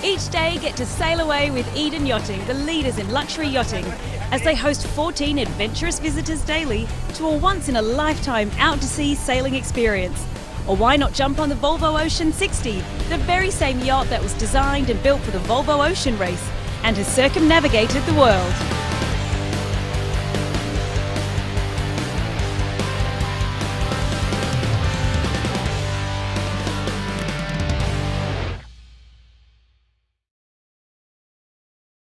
Each day, get to sail away with Eden Yachting, the leaders in luxury yachting, as they host 14 adventurous visitors daily to a once-in-a-lifetime out-to-sea sailing experience. Or why not jump on the Volvo Ocean 60, the very same yacht that was designed and built for the Volvo Ocean Race and has circumnavigated the world.